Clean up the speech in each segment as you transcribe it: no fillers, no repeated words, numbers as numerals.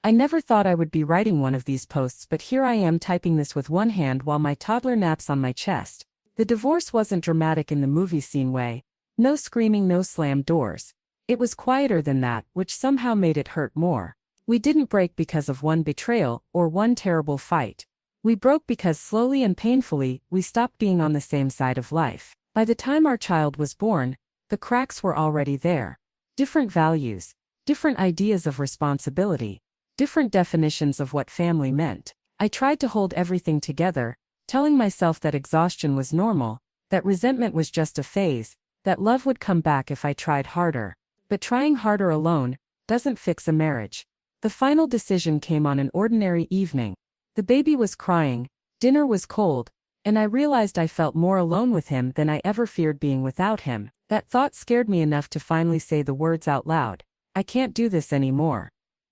I never thought I would be writing one of these posts, but here I am typing this with one hand while my toddler naps on my chest. The divorce wasn't dramatic in the movie scene way. No screaming, no slammed doors. It was quieter than that, which somehow made it hurt more. We didn't break because of one betrayal or one terrible fight. We broke because slowly and painfully, we stopped being on the same side of life. By the time our child was born, the cracks were already there. Different values, different ideas of responsibility, different definitions of what family meant. I tried to hold everything together, telling myself that exhaustion was normal, that resentment was just a phase, that love would come back if I tried harder. But trying harder alone doesn't fix a marriage. The final decision came on an ordinary evening. The baby was crying, dinner was cold, and I realized I felt more alone with him than I ever feared being without him. That thought scared me enough to finally say the words out loud. I can't do this anymore.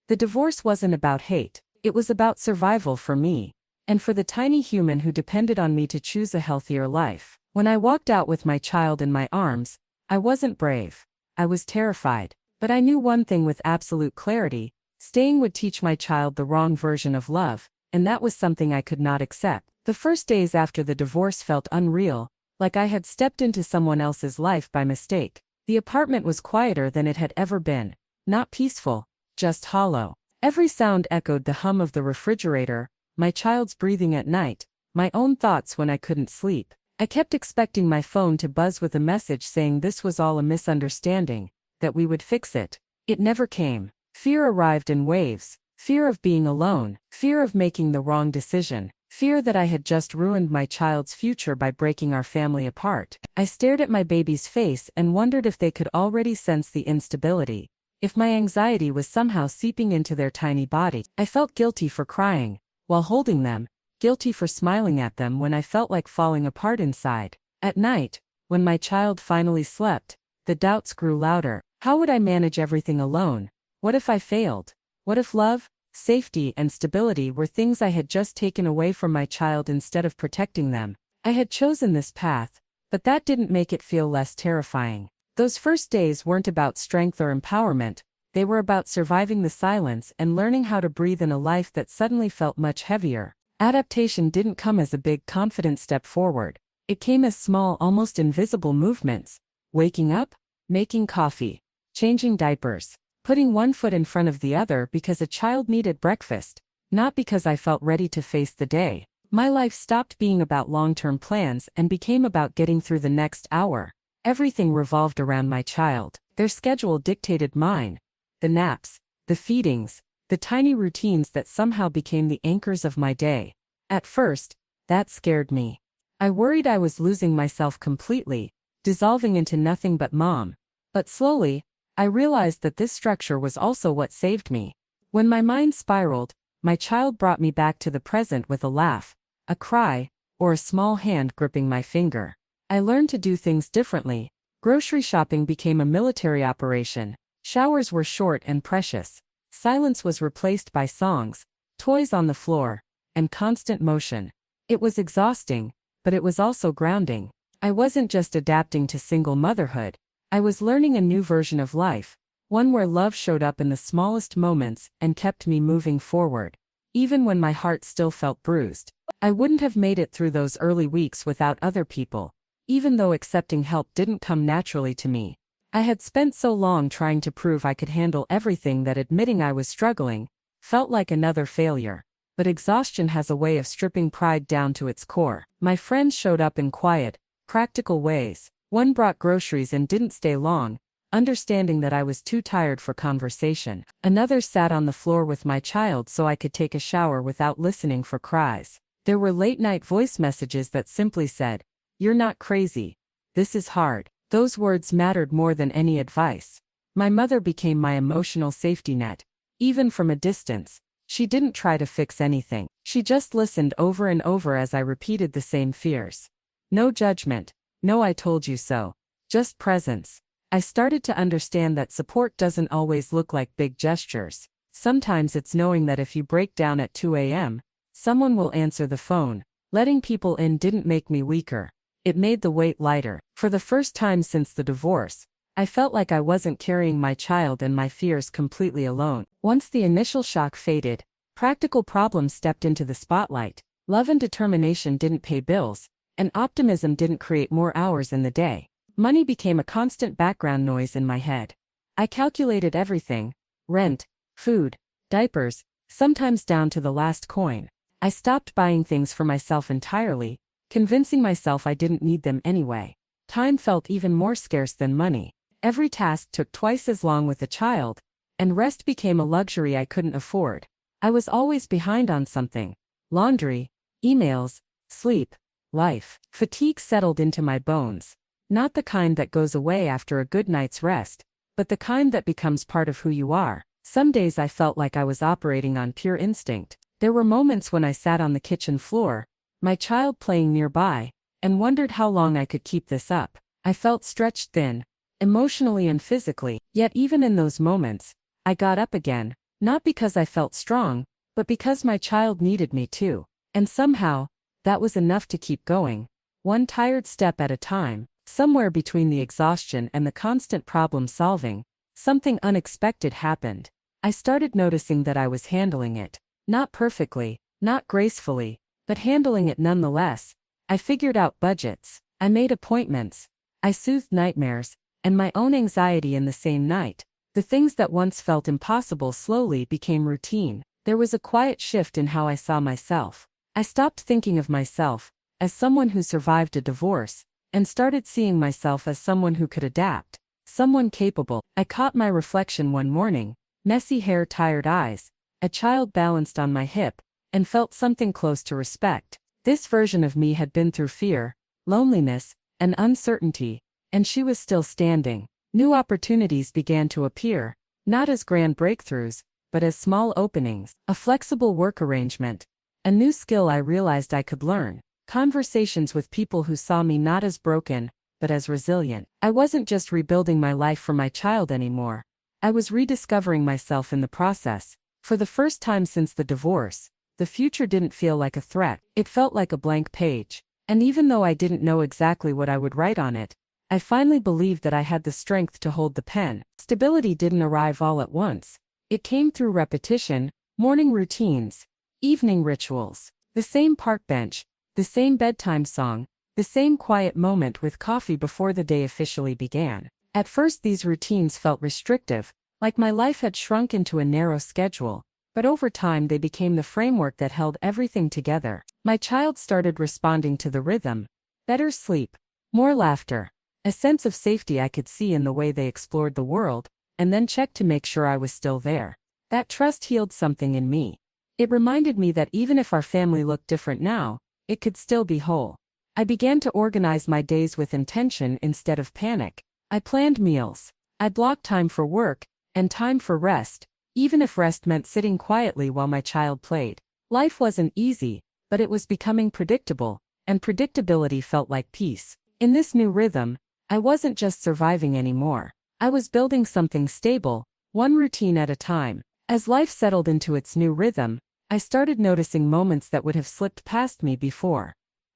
The divorce wasn't about hate, it was about survival for me, and for the tiny human who depended on me to choose a healthier life. When I walked out with my child in my arms, I wasn't brave. I was terrified. But I knew one thing with absolute clarity: staying would teach my child the wrong version of love, and that was something I could not accept. The first days after the divorce felt unreal, like I had stepped into someone else's life by mistake. The apartment was quieter than it had ever been. Not peaceful, just hollow. Every sound echoed: the hum of the refrigerator, my child's breathing at night, my own thoughts when I couldn't sleep. I kept expecting my phone to buzz with a message saying this was all a misunderstanding, that we would fix it. It never came. Fear arrived in waves. Fear of being alone, fear of making the wrong decision, fear that I had just ruined my child's future by breaking our family apart. I stared at my baby's face and wondered if they could already sense the instability, if my anxiety was somehow seeping into their tiny body. I felt guilty for crying while holding them, guilty for smiling at them when I felt like falling apart inside. At night, when my child finally slept, the doubts grew louder. How would I manage everything alone? What if I failed? What if love, safety, and stability were things I had just taken away from my child instead of protecting them? I had chosen this path, but that didn't make it feel less terrifying. Those first days weren't about strength or empowerment, they were about surviving the silence and learning how to breathe in a life that suddenly felt much heavier. Adaptation didn't come as a big confident step forward. It came as small, almost invisible movements. Waking up, making coffee, changing diapers, putting one foot in front of the other because a child needed breakfast, not because I felt ready to face the day. My life stopped being about long-term plans and became about getting through the next hour. Everything revolved around my child. Their schedule dictated mine. The naps, the feedings, the tiny routines that somehow became the anchors of my day. At first, that scared me. I worried I was losing myself completely, dissolving into nothing but mom. But slowly, I realized that this structure was also what saved me. When my mind spiraled, my child brought me back to the present with a laugh, a cry, or a small hand gripping my finger. I learned to do things differently. Grocery shopping became a military operation. Showers were short and precious. Silence was replaced by songs, toys on the floor, and constant motion. It was exhausting, but it was also grounding. I wasn't just adapting to single motherhood. I was learning a new version of life, one where love showed up in the smallest moments and kept me moving forward. Even when my heart still felt bruised, I wouldn't have made it through those early weeks without other people, even though accepting help didn't come naturally to me. I had spent so long trying to prove I could handle everything that admitting I was struggling felt like another failure. But exhaustion has a way of stripping pride down to its core. My friends showed up in quiet, practical ways. One brought groceries and didn't stay long, understanding that I was too tired for conversation. Another sat on the floor with my child so I could take a shower without listening for cries. There were late-night voice messages that simply said, "You're not crazy. This is hard." Those words mattered more than any advice. My mother became my emotional safety net. Even from a distance, she didn't try to fix anything. She just listened over and over as I repeated the same fears. No judgment. No "I told you so." Just presence. I started to understand that support doesn't always look like big gestures. Sometimes it's knowing that if you break down at 2 a.m., someone will answer the phone. Letting people in didn't make me weaker. It made the weight lighter. For the first time since the divorce, I felt like I wasn't carrying my child and my fears completely alone. Once the initial shock faded, practical problems stepped into the spotlight. Love and determination didn't pay bills, and optimism didn't create more hours in the day. Money became a constant background noise in my head. I calculated everything: rent, food, diapers, sometimes down to the last coin. I stopped buying things for myself entirely, convincing myself I didn't need them anyway. Time felt even more scarce than money. Every task took twice as long with a child, and rest became a luxury I couldn't afford. I was always behind on something: laundry, emails, sleep, life. Fatigue settled into my bones. Not the kind that goes away after a good night's rest, but the kind that becomes part of who you are. Some days I felt like I was operating on pure instinct. There were moments when I sat on the kitchen floor, my child playing nearby, and wondered how long I could keep this up. I felt stretched thin, emotionally and physically. Yet even in those moments, I got up again, not because I felt strong, but because my child needed me too. And somehow, that was enough to keep going, one tired step at a time. Somewhere between the exhaustion and the constant problem solving, something unexpected happened. I started noticing that I was handling it. Not perfectly, not gracefully, but handling it nonetheless. I figured out budgets. I made appointments. I soothed nightmares and my own anxiety in the same night. The things that once felt impossible slowly became routine. There was a quiet shift in how I saw myself. I stopped thinking of myself as someone who survived a divorce, and started seeing myself as someone who could adapt, someone capable. I caught my reflection one morning: messy hair, tired eyes, a child balanced on my hip, and felt something close to respect. This version of me had been through fear, loneliness, and uncertainty, and she was still standing. New opportunities began to appear, not as grand breakthroughs, but as small openings, a flexible work arrangement, a new skill I realized I could learn. Conversations with people who saw me not as broken, but as resilient. I wasn't just rebuilding my life for my child anymore. I was rediscovering myself in the process. For the first time since the divorce, the future didn't feel like a threat. It felt like a blank page. And even though I didn't know exactly what I would write on it, I finally believed that I had the strength to hold the pen. Stability didn't arrive all at once. It came through repetition, morning routines, evening rituals, the same park bench, the same bedtime song, the same quiet moment with coffee before the day officially began. At first these routines felt restrictive, like my life had shrunk into a narrow schedule, but over time they became the framework that held everything together. My child started responding to the rhythm: better sleep, more laughter, a sense of safety I could see in the way they explored the world, and then checked to make sure I was still there. That trust healed something in me. It reminded me that even if our family looked different now, it could still be whole. I began to organize my days with intention instead of panic. I planned meals. I blocked time for work, and time for rest, even if rest meant sitting quietly while my child played. Life wasn't easy, but it was becoming predictable, and predictability felt like peace. In this new rhythm, I wasn't just surviving anymore. I was building something stable, one routine at a time. As life settled into its new rhythm, I started noticing moments that would have slipped past me before.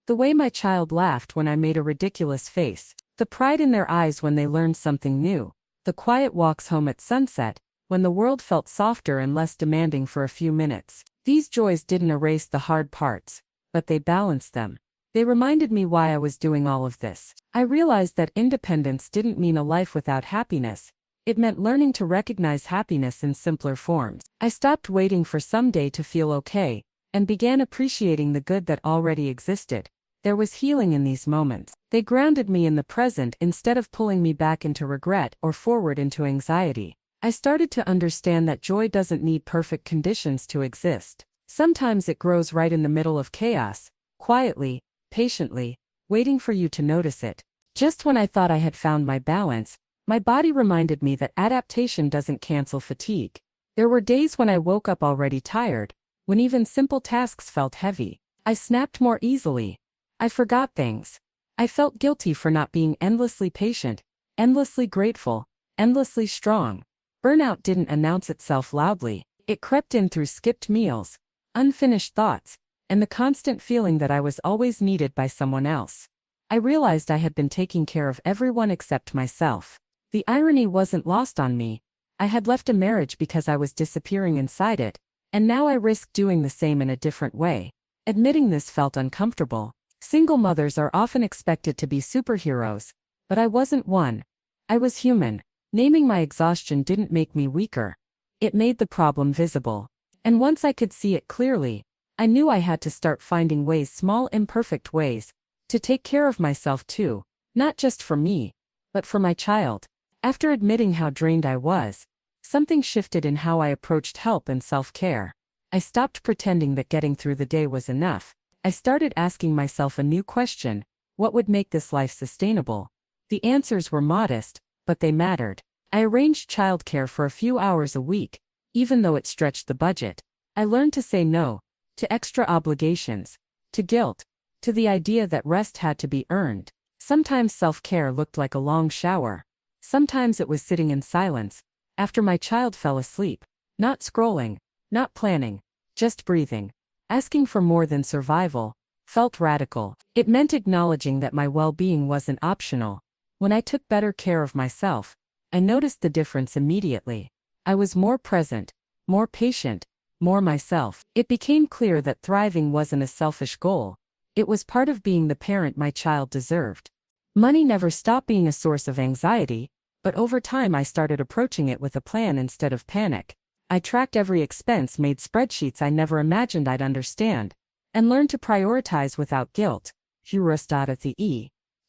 The way my child laughed when I made a ridiculous face, the pride in their eyes when they learned something new, the quiet walks home at sunset, when the world felt softer and less demanding for a few minutes. These joys didn't erase the hard parts, but they balanced them. They reminded me why I was doing all of this. I realized that independence didn't mean a life without happiness. It meant learning to recognize happiness in simpler forms. I stopped waiting for someday to feel okay, and began appreciating the good that already existed. There was healing in these moments. They grounded me in the present instead of pulling me back into regret or forward into anxiety. I started to understand that joy doesn't need perfect conditions to exist. Sometimes it grows right in the middle of chaos, quietly, patiently, waiting for you to notice it. Just when I thought I had found my balance, my body reminded me that adaptation doesn't cancel fatigue. There were days when I woke up already tired, when even simple tasks felt heavy. I snapped more easily. I forgot things. I felt guilty for not being endlessly patient, endlessly grateful, endlessly strong. Burnout didn't announce itself loudly. It crept in through skipped meals, unfinished thoughts, and the constant feeling that I was always needed by someone else. I realized I had been taking care of everyone except myself. The irony wasn't lost on me. I had left a marriage because I was disappearing inside it, and now I risked doing the same in a different way. Admitting this felt uncomfortable. Single mothers are often expected to be superheroes, but I wasn't one. I was human. Naming my exhaustion didn't make me weaker. It made the problem visible. And once I could see it clearly, I knew I had to start finding ways, small imperfect ways, to take care of myself too, not just for me, but for my child. After admitting how drained I was, something shifted in how I approached help and self-care. I stopped pretending that getting through the day was enough. I started asking myself a new question: what would make this life sustainable? The answers were modest, but they mattered. I arranged childcare for a few hours a week, even though it stretched the budget. I learned to say no to extra obligations, to guilt, to the idea that rest had to be earned. Sometimes self-care looked like a long shower. Sometimes it was sitting in silence after my child fell asleep, not scrolling, not planning, just breathing. Asking for more than survival felt radical. It meant acknowledging that my well-being wasn't optional. When I took better care of myself, I noticed the difference immediately. I was more present, more patient, more myself. It became clear that thriving wasn't a selfish goal. It was part of being the parent my child deserved. Money never stopped being a source of anxiety, but over time I started approaching it with a plan instead of panic. I tracked every expense, made spreadsheets I never imagined I'd understand, and learned to prioritize without guilt.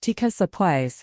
Tika supplies.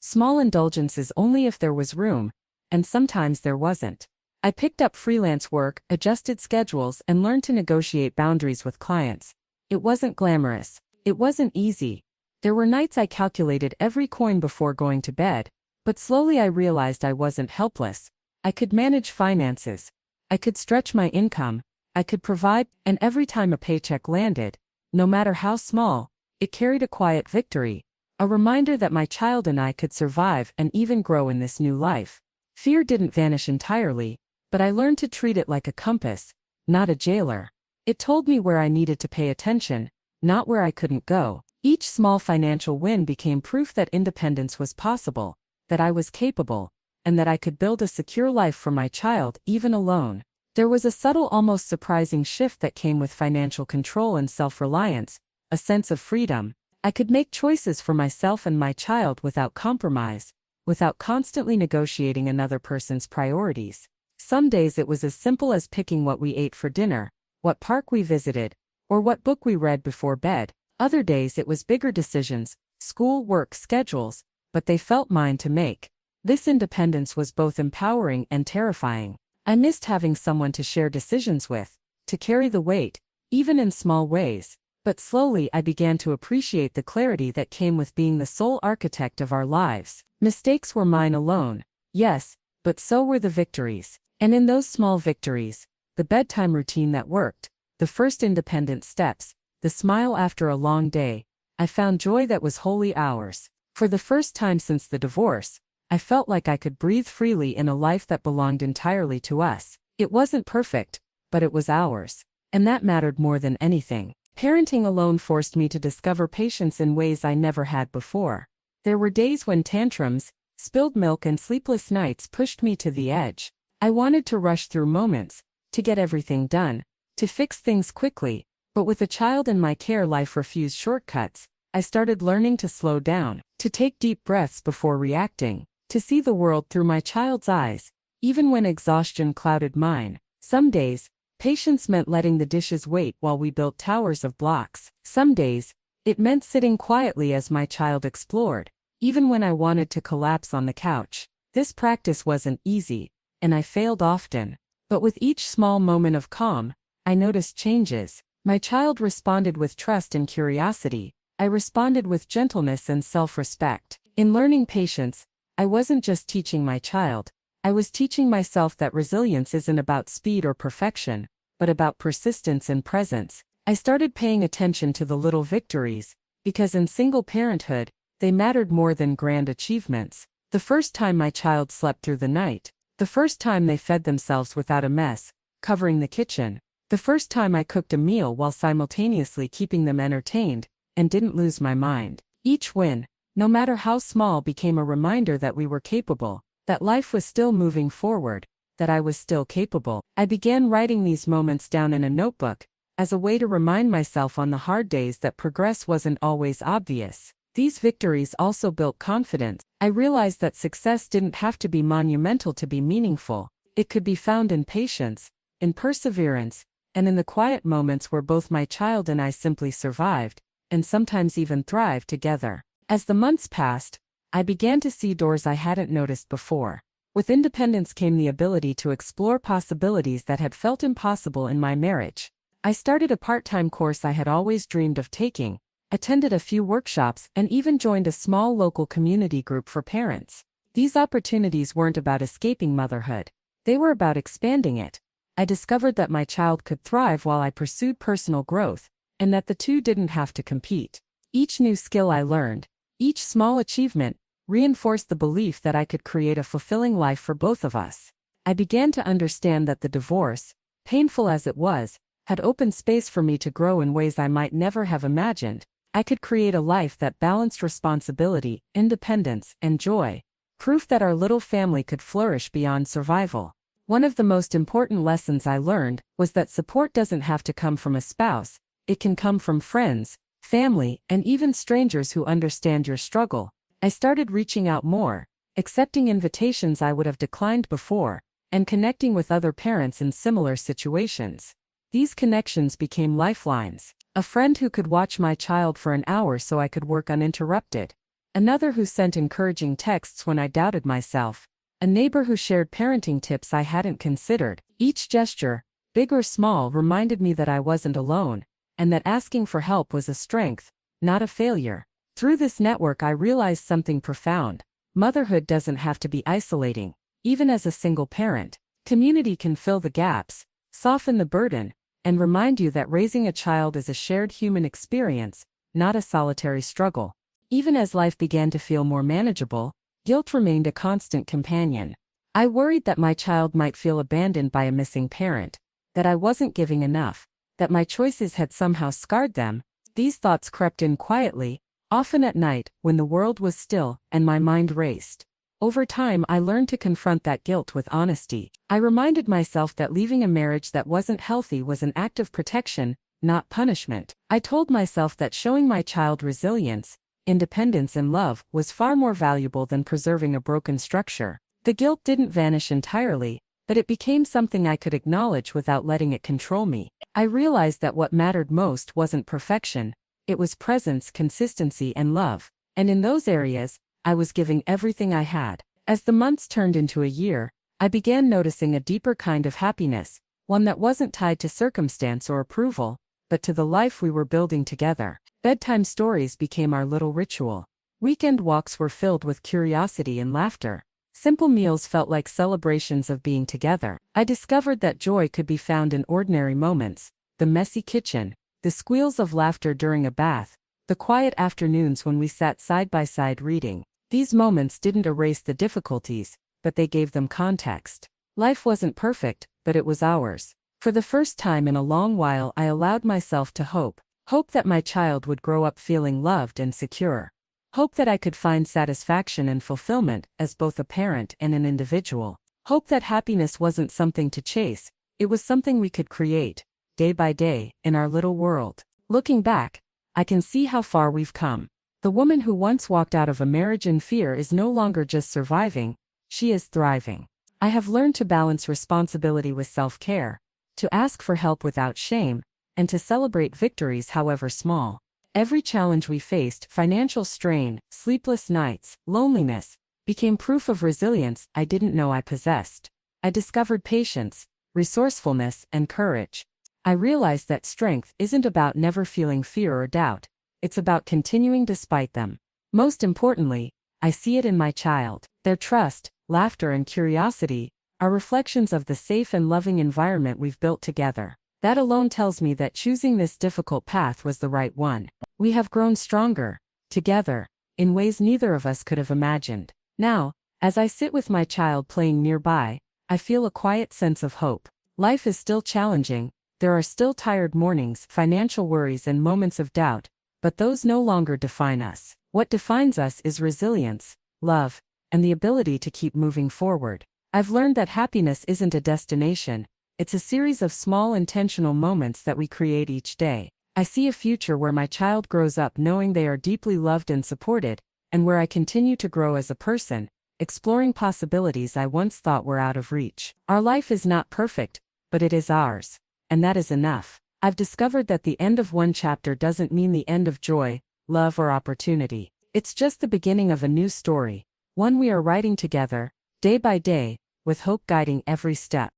Small indulgences only if there was room, and sometimes there wasn't. I picked up freelance work, adjusted schedules, and learned to negotiate boundaries with clients. It wasn't glamorous. It wasn't easy. There were nights I calculated every coin before going to bed, but slowly I realized I wasn't helpless. I could manage finances. I could stretch my income. I could provide, and every time a paycheck landed, no matter how small, it carried a quiet victory, a reminder that my child and I could survive and even grow in this new life. Fear didn't vanish entirely, but I learned to treat it like a compass, not a jailer. It told me where I needed to pay attention, not where I couldn't go. Each small financial win became proof that independence was possible, that I was capable, and that I could build a secure life for my child even alone. There was a subtle, almost surprising shift that came with financial control and self-reliance, a sense of freedom. I could make choices for myself and my child without compromise, without constantly negotiating another person's priorities. Some days it was as simple as picking what we ate for dinner, what park we visited, or what book we read before bed. Other days it was bigger decisions, school, work, schedules, but they felt mine to make. This independence was both empowering and terrifying. I missed having someone to share decisions with, to carry the weight, even in small ways. But slowly I began to appreciate the clarity that came with being the sole architect of our lives. Mistakes were mine alone, yes, but so were the victories. And in those small victories, the bedtime routine that worked, the first independent steps, the smile after a long day, I found joy that was wholly ours. For the first time since the divorce, I felt like I could breathe freely in a life that belonged entirely to us. It wasn't perfect, but it was ours. And that mattered more than anything. Parenting alone forced me to discover patience in ways I never had before. There were days when tantrums, spilled milk, and sleepless nights pushed me to the edge. I wanted to rush through moments, to get everything done, to fix things quickly, but with a child in my care, life refused shortcuts. I started learning to slow down, to take deep breaths before reacting, to see the world through my child's eyes, even when exhaustion clouded mine. Some days, patience meant letting the dishes wait while we built towers of blocks. Some days, it meant sitting quietly as my child explored, even when I wanted to collapse on the couch. This practice wasn't easy, and I failed often. But with each small moment of calm, I noticed changes. My child responded with trust and curiosity. I responded with gentleness and self-respect. In learning patience, I wasn't just teaching my child, I was teaching myself that resilience isn't about speed or perfection, but about persistence and presence. I started paying attention to the little victories, because in single parenthood, they mattered more than grand achievements. The first time my child slept through the night, the first time they fed themselves without a mess, covering the kitchen, the first time I cooked a meal while simultaneously keeping them entertained, and didn't lose my mind. Each win, no matter how small, became a reminder that we were capable, that life was still moving forward, that I was still capable. I began writing these moments down in a notebook, as a way to remind myself on the hard days that progress wasn't always obvious. These victories also built confidence. I realized that success didn't have to be monumental to be meaningful. It could be found in patience, in perseverance, and in the quiet moments where both my child and I simply survived, and sometimes even thrived together. As the months passed, I began to see doors I hadn't noticed before. With independence came the ability to explore possibilities that had felt impossible in my marriage. I started a part-time course I had always dreamed of taking, attended a few workshops, and even joined a small local community group for parents. These opportunities weren't about escaping motherhood. They were about expanding it. I discovered that my child could thrive while I pursued personal growth, and that the two didn't have to compete. Each new skill I learned, each small achievement, reinforced the belief that I could create a fulfilling life for both of us. I began to understand that the divorce, painful as it was, had opened space for me to grow in ways I might never have imagined. I could create a life that balanced responsibility, independence, and joy, proof that our little family could flourish beyond survival. One of the most important lessons I learned was that support doesn't have to come from a spouse. It can come from friends, family, and even strangers who understand your struggle. I started reaching out more, accepting invitations I would have declined before, and connecting with other parents in similar situations. These connections became lifelines. A friend who could watch my child for an hour so I could work uninterrupted. Another who sent encouraging texts when I doubted myself. A neighbor who shared parenting tips I hadn't considered. Each gesture, big or small, reminded me that I wasn't alone, and that asking for help was a strength, not a failure. Through this network I realized something profound. Motherhood doesn't have to be isolating. Even as a single parent, community can fill the gaps, soften the burden, and remind you that raising a child is a shared human experience, not a solitary struggle. Even as life began to feel more manageable, guilt remained a constant companion. I worried that my child might feel abandoned by a missing parent, that I wasn't giving enough, that my choices had somehow scarred them. These thoughts crept in quietly, often at night, when the world was still and my mind raced. Over time, I learned to confront that guilt with honesty. I reminded myself that leaving a marriage that wasn't healthy was an act of protection, not punishment. I told myself that showing my child resilience, independence, and love was far more valuable than preserving a broken structure. The guilt didn't vanish entirely, but it became something I could acknowledge without letting it control me. I realized that what mattered most wasn't perfection. It was presence, consistency, and love. And in those areas, I was giving everything I had. As the months turned into a year, I began noticing a deeper kind of happiness, one that wasn't tied to circumstance or approval, but to the life we were building together. Bedtime stories became our little ritual. Weekend walks were filled with curiosity and laughter. Simple meals felt like celebrations of being together. I discovered that joy could be found in ordinary moments: the messy kitchen, the squeals of laughter during a bath, the quiet afternoons when we sat side by side reading. These moments didn't erase the difficulties, but they gave them context. Life wasn't perfect, but it was ours. For the first time in a long while, I allowed myself to hope. Hope that my child would grow up feeling loved and secure. Hope that I could find satisfaction and fulfillment as both a parent and an individual. Hope that happiness wasn't something to chase, it was something we could create, day by day, in our little world. Looking back, I can see how far we've come. The woman who once walked out of a marriage in fear is no longer just surviving, she is thriving. I have learned to balance responsibility with self-care, to ask for help without shame, and to celebrate victories however small. Every challenge we faced, financial strain, sleepless nights, loneliness, became proof of resilience I didn't know I possessed. I discovered patience, resourcefulness, and courage. I realized that strength isn't about never feeling fear or doubt. It's about continuing despite them. Most importantly, I see it in my child. Their trust, laughter, and curiosity are reflections of the safe and loving environment we've built together. That alone tells me that choosing this difficult path was the right one. We have grown stronger, together, in ways neither of us could have imagined. Now, as I sit with my child playing nearby, I feel a quiet sense of hope. Life is still challenging, there are still tired mornings, financial worries, and moments of doubt, but those no longer define us. What defines us is resilience, love, and the ability to keep moving forward. I've learned that happiness isn't a destination, it's a series of small intentional moments that we create each day. I see a future where my child grows up knowing they are deeply loved and supported, and where I continue to grow as a person, exploring possibilities I once thought were out of reach. Our life is not perfect, but it is ours, and that is enough. I've discovered that the end of one chapter doesn't mean the end of joy, love, or opportunity. It's just the beginning of a new story, one we are writing together, day by day, with hope guiding every step.